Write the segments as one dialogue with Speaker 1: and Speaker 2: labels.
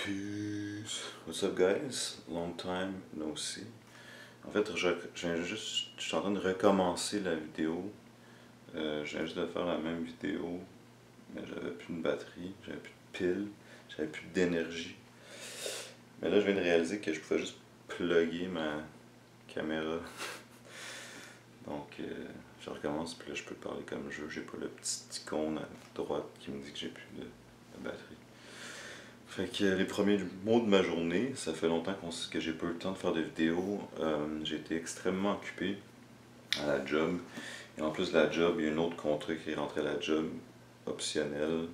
Speaker 1: Peace. What's up guys? Long time no see. En fait, je suis en train de recommencer la vidéo. Je viens juste de faire la même vidéo, mais j'avais plus de batterie, j'avais plus de piles, j'avais plus d'énergie. Mais là, je viens de réaliser que je pouvais juste plugger ma caméra. Donc, je recommence, puis là, je peux parler comme je veux. J'ai pas le petit icône à droite qui me dit que j'ai plus de batterie. Fait que les premiers mots de ma journée, ça fait longtemps que j'ai pas eu le temps de faire des vidéos. J'ai été extrêmement occupé à la job. Et en plus de la job, il y a un autre contrat qui est rentré à la job, optionnel,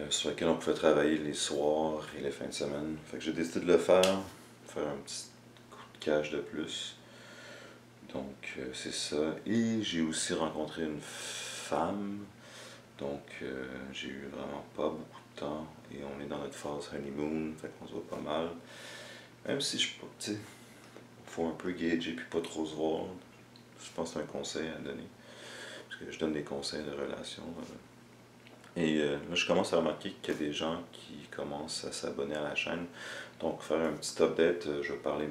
Speaker 1: sur lequel on pouvait travailler les soirs et les fins de semaine. Fait que j'ai décidé de le faire un petit coup de cash de plus. Donc c'est ça. Et j'ai aussi rencontré une femme. Donc j'ai eu vraiment pas beaucoup de temps et on est dans notre phase honeymoon, fait qu'on se voit pas mal. Même si je tu sais, faut un peu gager puis pas trop se voir. Je pense que c'est un conseil à donner. Parce que je donne des conseils de relation. Et là je commence à remarquer qu'il y a des gens qui commencent à s'abonner à la chaîne. Donc faire un petit update, je vais parler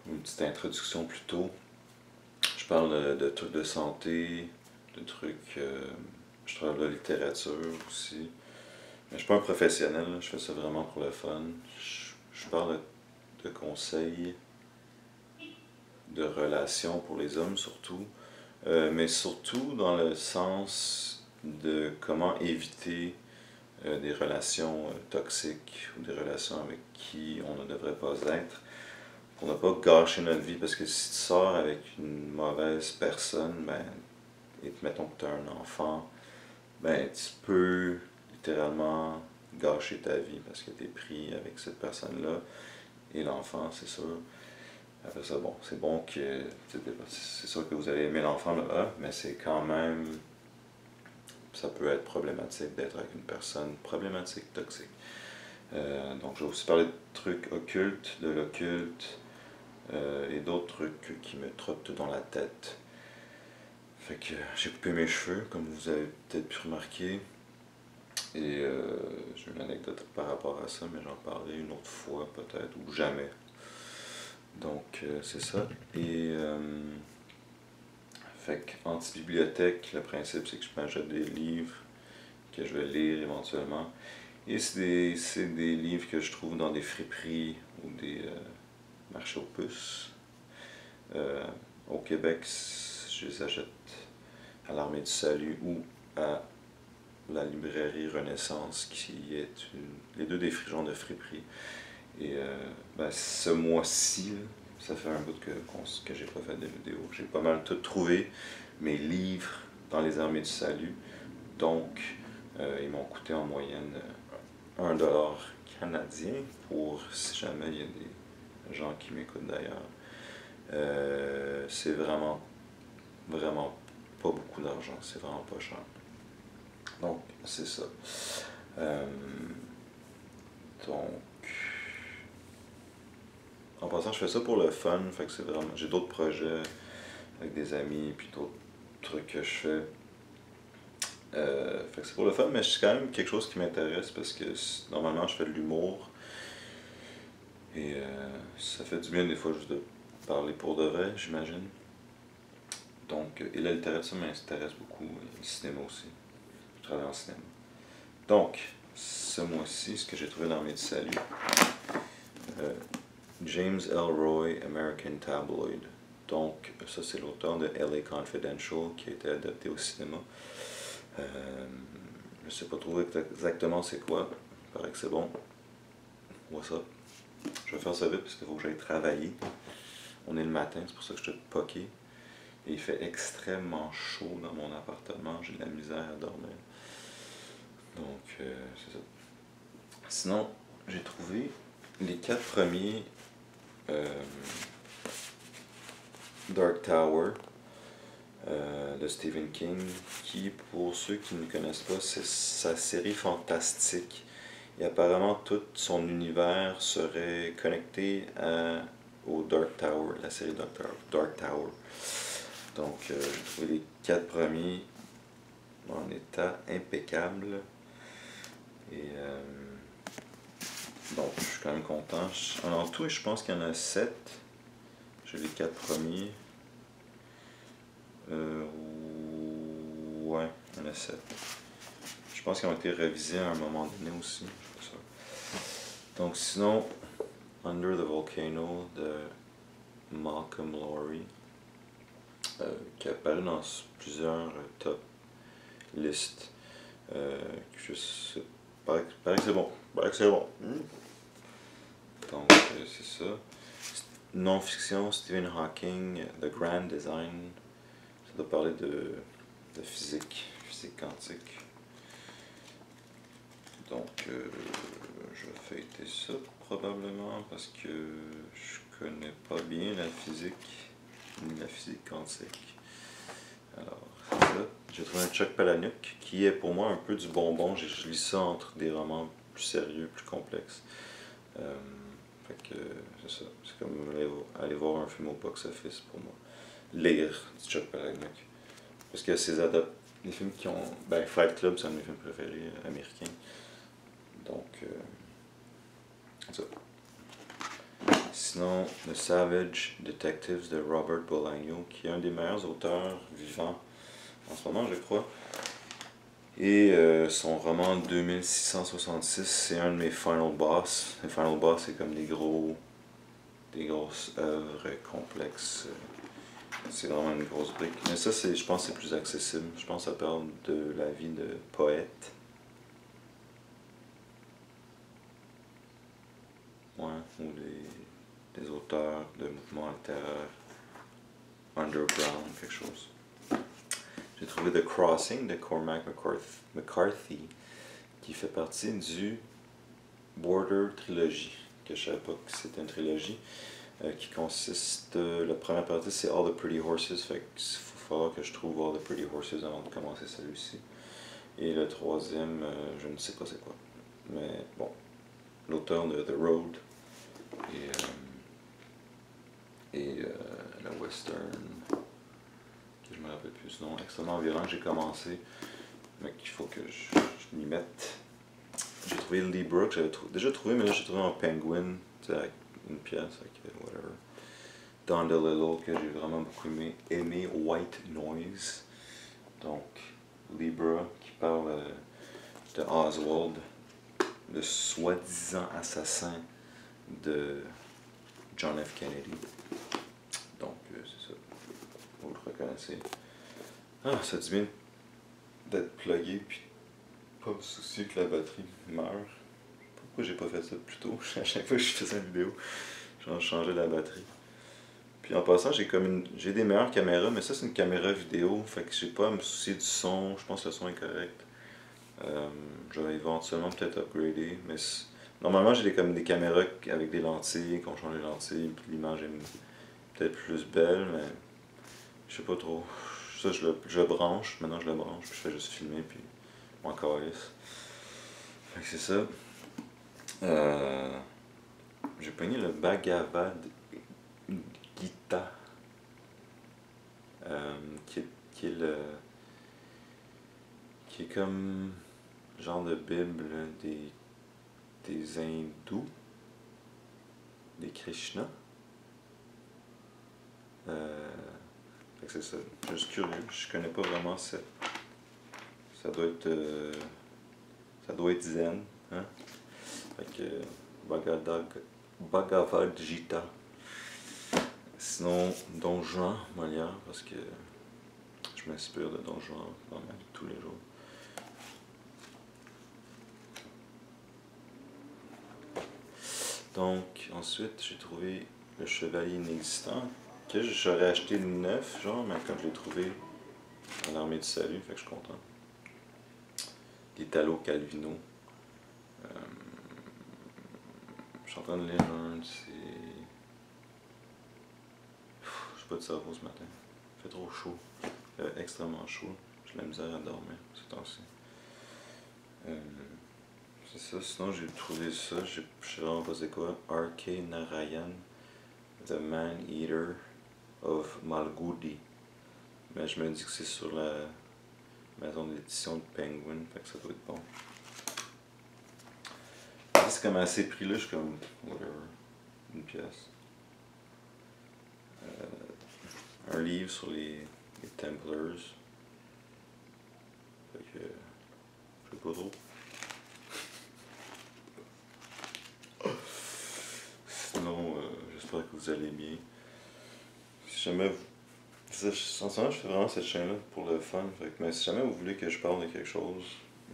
Speaker 1: une petite introduction plus tôt. Je parle de trucs de santé, de trucs. Je travaille de la littérature aussi. Mais je suis pas un professionnel, je fais ça vraiment pour le fun. Je parle de conseils, de relations pour les hommes surtout. Mais surtout dans le sens de comment éviter des relations toxiques ou des relations avec qui on ne devrait pas être. Pour ne pas gâcher notre vie, parce que si tu sors avec une mauvaise personne, ben, et mettons que tu as un enfant, ben tu peux littéralement gâcher ta vie parce que tu es pris avec cette personne-là et l'enfant, c'est sûr. Après ça, bon, c'est bon que c'est sûr que vous allez aimer l'enfant là, mais c'est quand même, ça peut être problématique d'être avec une personne problématique, toxique. Donc je vais aussi parler de trucs occultes, de l'occulte et d'autres trucs qui me trottent dans la tête. Fait que j'ai coupé mes cheveux, comme vous avez peut-être pu remarquer. Et j'ai une anecdote par rapport à ça, mais j'en parlerai une autre fois peut-être, ou jamais. Donc c'est ça. Et fait qu'anti-bibliothèque, le principe c'est que je m'achète des livres que je vais lire éventuellement. Et c'est des livres que je trouve dans des friperies ou des marchés aux puces. Au Québec, je les achète à l'Armée du Salut ou à la librairie Renaissance, qui est les deux des genres de friperie. Et ben, ce mois-ci, ça fait un bout que j'ai pas fait de vidéo. J'ai pas mal tout trouvé, mes livres dans les Armées du Salut. Donc, ils m'ont coûté en moyenne 1$ canadien, pour si jamais il y a des gens qui m'écoutent d'ailleurs. C'est vraiment pas beaucoup d'argent, c'est vraiment pas cher. Donc, c'est ça. Donc, en passant, je fais ça pour le fun, fait que c'est vraiment. J'ai d'autres projets avec des amis, puis d'autres trucs que je fais. Fait que c'est pour le fun, mais c'est quand même quelque chose qui m'intéresse parce que normalement je fais de l'humour. Et ça fait du bien des fois juste de parler pour de vrai, j'imagine. Donc, et la littérature m'intéresse beaucoup, et le cinéma aussi. Je travaille en cinéma. Donc, ce mois-ci, ce que j'ai trouvé dans mes saluts, James Ellroy, American Tabloid. Donc, ça c'est l'auteur de LA Confidential qui a été adapté au cinéma. Je sais pas trop exactement c'est quoi. Il paraît que c'est bon. What's up? Je vais faire ça vite parce qu'il faut que j'aille travailler. On est le matin, c'est pour ça que je suis poqué. Et il fait extrêmement chaud dans mon appartement. J'ai de la misère à dormir. Donc, c'est ça. Sinon, j'ai trouvé les 4 premiers Dark Tower de Stephen King, qui, pour ceux qui ne connaissent pas, c'est sa série fantastique. Et apparemment, tout son univers serait connecté au Dark Tower, la série Dark Tower. Donc, j'ai trouvé les 4 premiers en état impeccable. Et Donc je suis quand même content. En tout, je pense qu'il y en a 7. J'ai les 4 premiers. Ouais, il y en a 7. Je pense qu'ils ont été révisés à un moment donné aussi. Je sais pas. Donc sinon, Under the Volcano de Malcolm Lowry, qui apparaît dans plusieurs top listes. Je sais pas, paraît que c'est bon. Paraît que c'est bon. Donc c'est ça. Non-fiction, Stephen Hawking, The Grand Design. Ça doit parler de physique quantique. Donc je vais feuilleter ça probablement parce que je connais pas bien la physique ni la physique quantique. Alors c'est ça. J'ai trouvé un Chuck Palahniuk qui est pour moi un peu du bonbon. Je lis ça entre des romans plus sérieux, plus complexes. Fait que c'est ça. C'est comme aller voir un film au box-office pour moi. Lire du Chuck Palahniuk. Parce que ces les films qui ont. Ben, Fight Club, c'est un de mes films préférés américains. Donc, ça. Sinon, The Savage Detectives de Robert Bolaño, qui est un des meilleurs auteurs vivants en ce moment, je crois. Et son roman 2666, c'est un de mes Final Boss. Les Final Boss, c'est comme des grosses œuvres complexes. C'est vraiment une grosse brique. Mais ça, je pense que c'est plus accessible. Je pense que ça parle de la vie de poète. Ouais, ou des auteurs de mouvements littéraires underground, quelque chose. J'ai trouvé The Crossing de Cormac McCarthy, qui fait partie du Border Trilogy, que je savais pas que c'était une trilogie, qui consiste, la première partie c'est All the Pretty Horses, fait qu'il faut falloir que je trouve All the Pretty Horses avant de commencer celui-ci. Et le troisième, je ne sais pas c'est quoi. Mais bon, l'auteur de The Road et la western, que je me rappelle plus ce nom, extrêmement violent, que j'ai commencé, mais qu'il faut que je m'y mette. J'ai trouvé Libra, que j'avais déjà trouvé, mais là j'ai trouvé en Penguin, avec une pièce, avec whatever. Don DeLillo, que j'ai vraiment beaucoup aimé White Noise. Donc, Libra, qui parle de Oswald, le soi-disant assassin de John F. Kennedy. Donc, c'est ça. Vous le reconnaissez. Ah, ça dit bien d'être plugué, puis pas me soucier que la batterie meure. Pourquoi j'ai pas fait ça plus tôt? À chaque fois que je faisais une vidéo, je changeais la batterie. Puis en passant, j'ai des meilleures caméras, mais ça c'est une caméra vidéo, fait que j'ai pas à me soucier du son, je pense que le son est correct. Je vais éventuellement peut-être upgrader, mais normalement j'ai comme des caméras avec des lentilles, qu'on change les lentilles, puis l'image est peut-être plus belle, mais je sais pas trop. Ça je le branche, maintenant je le branche, puis je fais juste filmer, puis m'en calisse. Fait que c'est ça. J'ai pogné le Bhagavad Gita, qui est comme genre de Bible des hindous, des Krishna. Fait que c'est ça. Je suis curieux, je connais pas vraiment ça. Ça doit être zen, hein? Fait que Bhagavad Gita. Sinon, Don Juan, Molière, parce que je m'inspire de Don Juan dans ma vie tous les jours. Donc, ensuite, j'ai trouvé Le Chevalier Inexistant, que j'aurais acheté neuf, genre, mais quand je l'ai trouvé à l'Armée du Salut, fait que je suis content. D'Italo Calvino. Je suis en train de lire c'est... Je sais pas de cerveau ce matin. Il fait trop chaud. Il fait extrêmement chaud. J'ai la misère à dormir ces temps-ci. C'est ça. Sinon, j'ai trouvé ça. Je sais vraiment pas c'est quoi. R.K. Narayan, The Man-Eater of Malgudi. Mais je me dis que c'est sur la maison d'édition de Penguin. Fait que ça doit être bon. c'est comme à ces prix-là, je suis comme, whatever, une pièce. Un livre sur les Templars. Fait que, je sais pas trop. Sinon, j'espère que vous allez bien. Si jamais vous... En ce moment, je fais vraiment cette chaîne-là pour le fun. Fait que, mais si jamais vous voulez que je parle de quelque chose,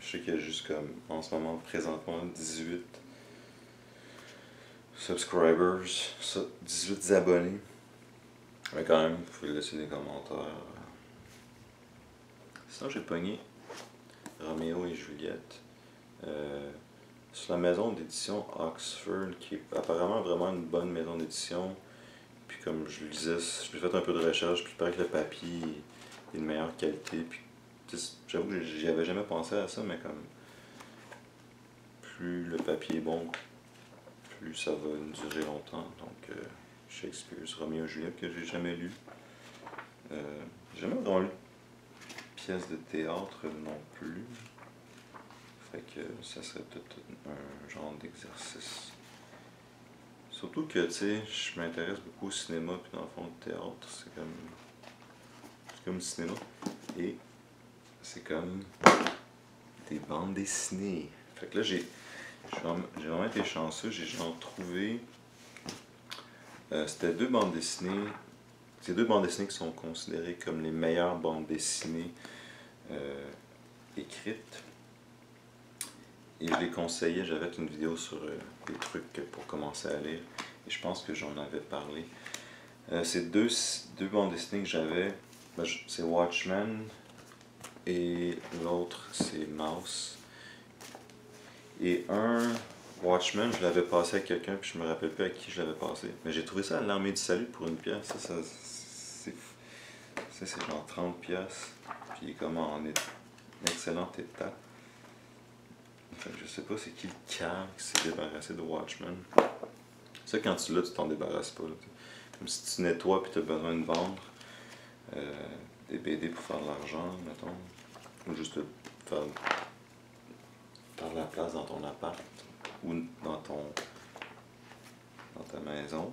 Speaker 1: je sais qu'il y a juste comme, en ce moment, présentement, 18 subscribers, 18 abonnés. Mais quand même, vous pouvez laisser des commentaires. Sinon, j'ai pogné Roméo et Juliette sur la maison d'édition Oxford, qui est apparemment vraiment une bonne maison d'édition. Puis comme je le disais, j'ai fait un peu de recherche, puis il paraît que le papier est de meilleure qualité. Puis j'avoue que j'y avais jamais pensé à ça, mais comme plus le papier est bon, plus ça va durer longtemps. Donc Shakespeare, Roméo et Juliette, que j'ai jamais lu. J'ai jamais vraiment lu de pièce de théâtre non plus. Fait que ça serait peut-être un genre d'exercice. Surtout que, tu sais, je m'intéresse beaucoup au cinéma, puis dans le fond, le théâtre, c'est comme le cinéma. Et c'est comme des bandes dessinées. Fait que là, j'ai vraiment été chanceux, j'ai genre trouvé... c'était 2 bandes dessinées. C'est 2 bandes dessinées qui sont considérées comme les meilleures bandes dessinées écrites. Et je les conseillais, j'avais fait une vidéo sur des trucs pour commencer à lire. Et je pense que j'en avais parlé. Ces deux bandes dessinées que j'avais, c'est Watchmen et l'autre c'est Mouse. Et Watchmen, je l'avais passé à quelqu'un, puis je me rappelle plus à qui je l'avais passé. Mais j'ai trouvé ça à l'Armée du Salut pour une pièce. Ça c'est genre 30 pièces. Puis il est comme en excellent état. Fait que je sais pas c'est qui le cave qui s'est débarrassé de Watchmen. Ça, quand tu l'as, tu t'en débarrasses pas. Là. Comme si tu nettoies et tu as besoin de vendre des BD pour faire de l'argent, mettons. Ou juste faire de la place dans ton appart ou dans ta maison.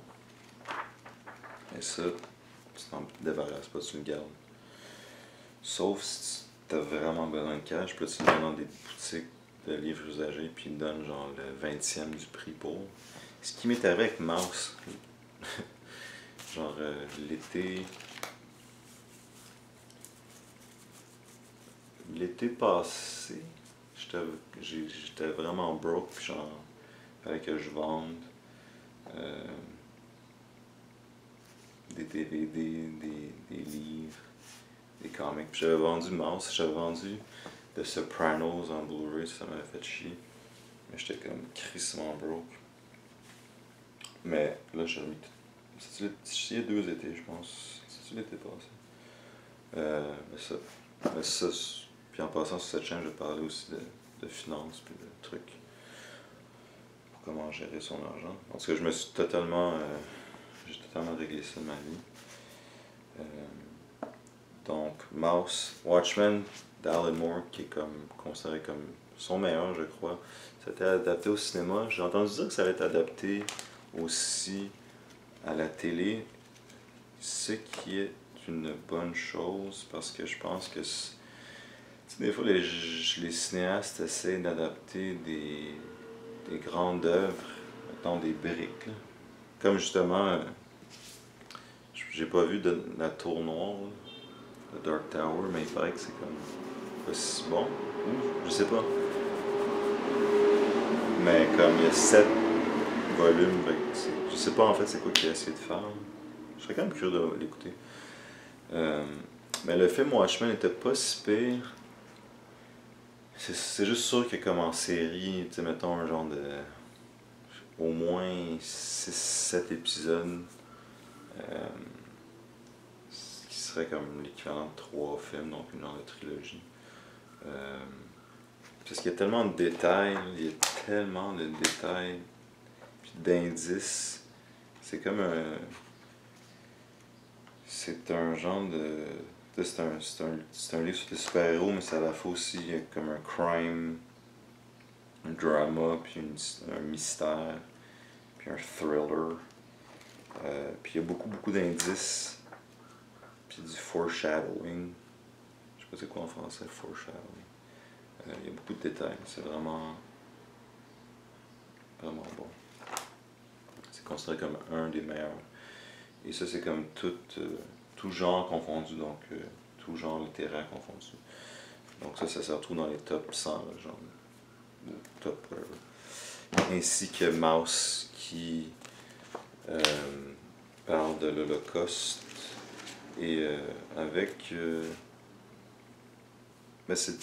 Speaker 1: Et ça, tu t'en débarrasses pas, tu le gardes. Sauf si tu as vraiment besoin de cash, puis là, tu le mets dans des boutiques de livres usagés, puis ils te donnent genre le 20e du prix pour. Ce qui m'est arrivé avec Mouse, genre l'été passé, j'étais vraiment broke, puis genre, fallait que je vende des DVD, des livres, des comics. Puis j'avais vendu Mouse, j'avais vendu The Sopranos en Blu-ray, ça m'avait fait chier. Mais j'étais comme crissement broke. Mais là, j'ai remis tout. Il y a 2 étés, je pense. C'est-tu l'été passé? Mais ça, puis en passant sur cette chaîne, je vais parler aussi de finances, puis de trucs pour comment gérer son argent. En tout cas, j'ai totalement réglé ça de ma vie. Donc, Watchmen d'Alan Moore, qui est considéré comme son meilleur, je crois. Ça a été adapté au cinéma. J'ai entendu dire que ça allait être adapté aussi à la télé, ce qui est une bonne chose parce que je pense que des fois les cinéastes essaient d'adapter des grandes œuvres, mettons des briques. Là. Comme justement, j'ai pas vu de la Tour Noire, là, de Dark Tower, mais il paraît que c'est comme pas si bon, ou je sais pas. Mais comme il y a 7 volume, je sais pas en fait c'est quoi qu'il a essayé de faire. Je serais quand même curieux de l'écouter. Mais le film Watchmen n'était pas si pire. C'est juste sûr que comme en série, tu sais, mettons un genre de... au moins 6-7 épisodes. Qui serait comme l'équivalent de 3 films, donc une genre de trilogie. Parce qu'il y a tellement de détails, il y a tellement de détails, puis d'indices. C'est comme un... C'est un genre de... C'est un livre sur les super-héros, mais ça a la fois aussi comme un crime un drama, puis un mystère, puis un thriller. Puis il y a beaucoup d'indices, puis du foreshadowing. Je sais pas c'est quoi en français, foreshadowing. Il y a beaucoup de détails, c'est vraiment bon. C'est considéré comme un des meilleurs. Et ça, c'est comme tout genre confondu, donc tout genre littéraire confondu. Donc ça se retrouve dans les top 100, là, genre, ou top whatever. Ainsi que Mouse qui parle de l'Holocauste et avec... ben c'est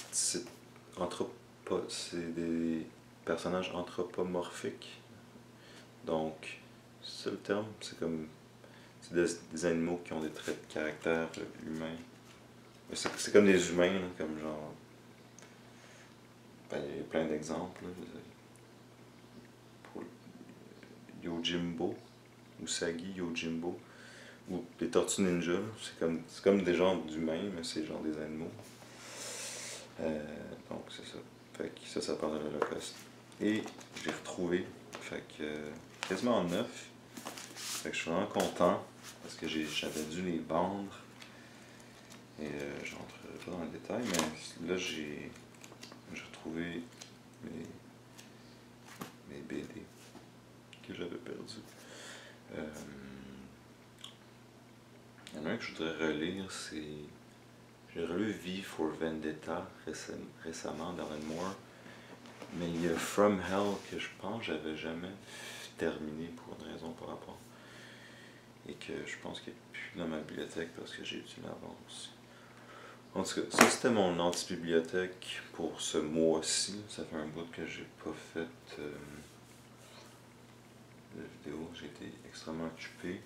Speaker 1: des personnages anthropomorphiques. Donc, c'est ça le terme, c'est comme... C'est des animaux qui ont des traits de caractère humains. C'est comme des humains, là, comme genre... Ben, il y a plein d'exemples. Pour Yojimbo, Usagi Yojimbo, ou les tortues ninja, c'est comme des genres d'humains, mais c'est genre des animaux. Donc c'est ça. Fait que ça parle de l'Holocauste. Et j'ai retrouvé, fait que quasiment en neuf. Fait que je suis vraiment content parce que j'avais dû les vendre. Et je rentrerai pas dans le détail, mais là j'ai retrouvé mes BD que j'avais perdus. Il y en a un que je voudrais relire, c'est... J'ai relu V for Vendetta récemment d'Alan Moore, mais il y a From Hell que je pense que j'avais jamais terminé pour une raison par rapport. Et que je pense qu'il n'est plus dans ma bibliothèque parce que j'ai dû l'avance. En tout cas, ça c'était mon anti-bibliothèque pour ce mois-ci. Ça fait un bout que j'ai pas fait de vidéo, j'ai été extrêmement occupé.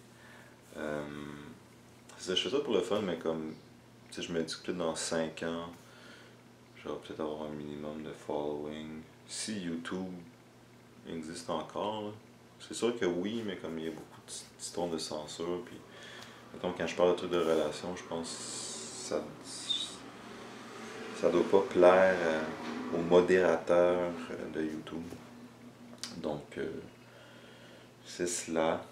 Speaker 1: Je fais ça pour le fun, mais comme je me dis que peut-être dans 5 ans, je vais peut-être avoir un minimum de following. Si YouTube existe encore, c'est sûr que oui, mais comme il y a beaucoup d'histoires de censure, puis mettons, quand je parle de trucs de relations, je pense que ça doit pas plaire aux modérateurs de YouTube. Donc, c'est cela.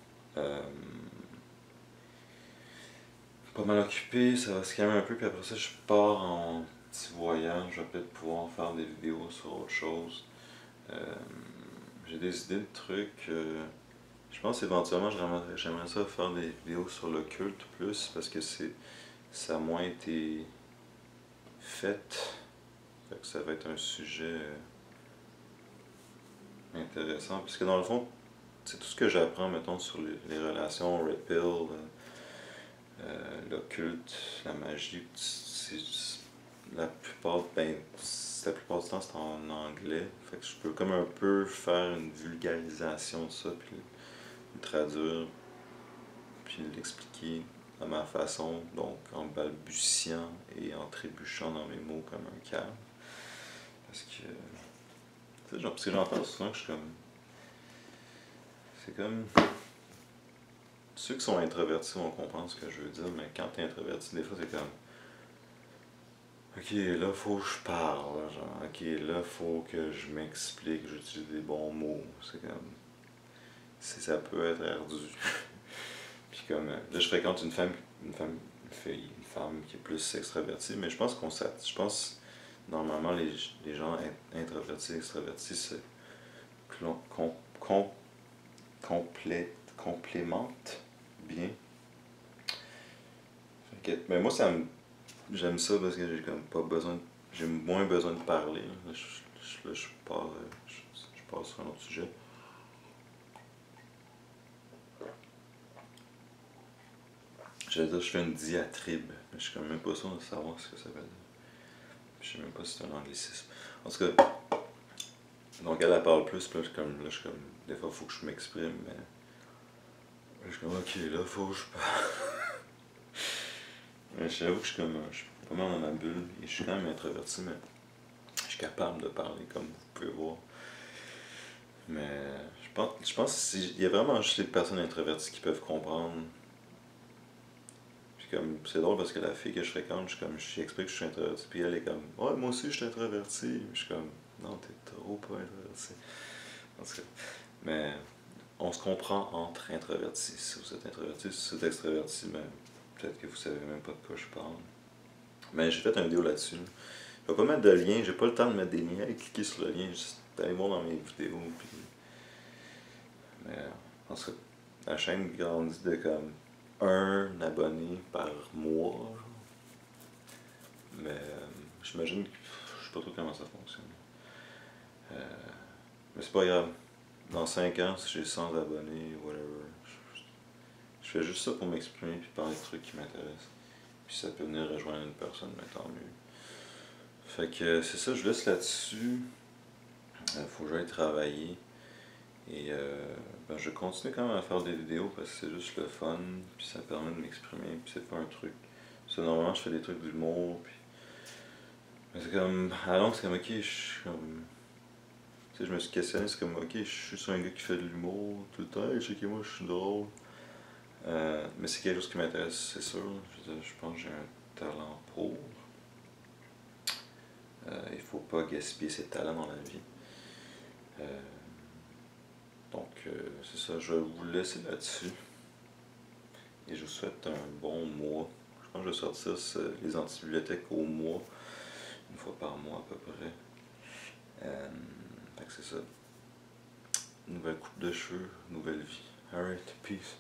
Speaker 1: Pas mal occupé, ça va se calmer un peu, puis après ça, je pars en petit voyage. Je vais peut-être pouvoir faire des vidéos sur autre chose. J'ai des idées de trucs. Je pense éventuellement, j'aimerais ça faire des vidéos sur le culte plus, parce que ça a moins été fait. Fait que ça va être un sujet intéressant, puisque dans le fond, c'est tout ce que j'apprends, mettons, sur les relations, Red Pill, l'occulte, la magie, la plupart du temps c'est en anglais. Fait que je peux comme un peu faire une vulgarisation de ça, puis le traduire, puis l'expliquer à ma façon, donc en balbutiant et en trébuchant dans mes mots comme un câble. Parce que j'entends souvent que je suis comme... C'est comme... Ceux qui sont introvertis vont comprendre ce que je veux dire, mais quand t'es introverti, des fois c'est comme... Ok, là faut que je parle, genre, ok, là faut que je m'explique, j'utilise des bons mots, c'est comme... Ça peut être ardu. Puis comme, là je fréquente une femme qui est plus extravertie, mais je pense normalement les gens introvertis et extravertis se complémentent bien. Mais moi j'aime ça parce que j'ai comme pas besoin, j'ai moins besoin de parler. Là, je pars sur un autre sujet. J'allais dire je fais une diatribe, mais je suis quand même pas sûr de savoir ce que ça veut dire. Je sais même pas si c'est un anglicisme. En tout cas, donc elle parle plus, puis là je suis comme, des fois il faut que je m'exprime, mais je suis comme ok, là faut que je parle. Mais j'avoue que je suis pas mal dans ma bulle, et je suis quand même introverti, mais je suis capable de parler comme vous pouvez voir. Mais je pense qu'il y a vraiment juste les personnes introverties qui peuvent comprendre. Puis comme, c'est drôle parce que la fille que je fréquente, je explique que je suis introverti, puis elle est comme, ouais, moi aussi je suis introverti. Je suis comme, Non, t'es trop pas introverti. En tout cas, mais on se comprend entre introvertis. Si vous êtes introverti, si vous êtes extraverti, ben, peut-être que vous savez même pas de quoi je parle. Mais j'ai fait une vidéo là-dessus. Je vais pas mettre de lien, j'ai pas le temps de mettre des liens. Allez cliquer sur le lien, juste allez voir dans mes vidéos. Puis... Mais en tout cas, la chaîne grandit de comme un abonné par mois. Genre. Mais j'imagine que je sais pas trop comment ça fonctionne. Euh, mais c'est pas grave. Dans 5 ans, si j'ai 100 abonnés, whatever, je fais juste ça pour m'exprimer puis parler de trucs qui m'intéressent. Puis ça peut venir rejoindre une personne, mais tant mieux. Fait que c'est ça, je laisse là-dessus. Faut que j'aille travailler. Et ben, je continue quand même à faire des vidéos parce que c'est juste le fun, puis ça permet de m'exprimer, puis c'est pas un truc. Parce que normalement, je fais des trucs d'humour, puis. Mais c'est comme. À longue, c'est comme, ok, je suis comme. Tu sais, je me suis questionné, c'est comme, ok, je suis juste un gars qui fait de l'humour tout le temps, et checkez-moi, je suis drôle. Mais c'est quelque chose qui m'intéresse, c'est sûr. Je pense que j'ai un talent pour. Il faut pas gaspiller ses talents dans la vie. Donc, c'est ça, je vais vous laisser là-dessus. Et je vous souhaite un bon mois. Je pense que je vais sortir les antibibliothèques au mois, une fois par mois à peu près. Fait que c'est ça. Nouvelle coupe de cheveux, nouvelle vie. Alright, peace.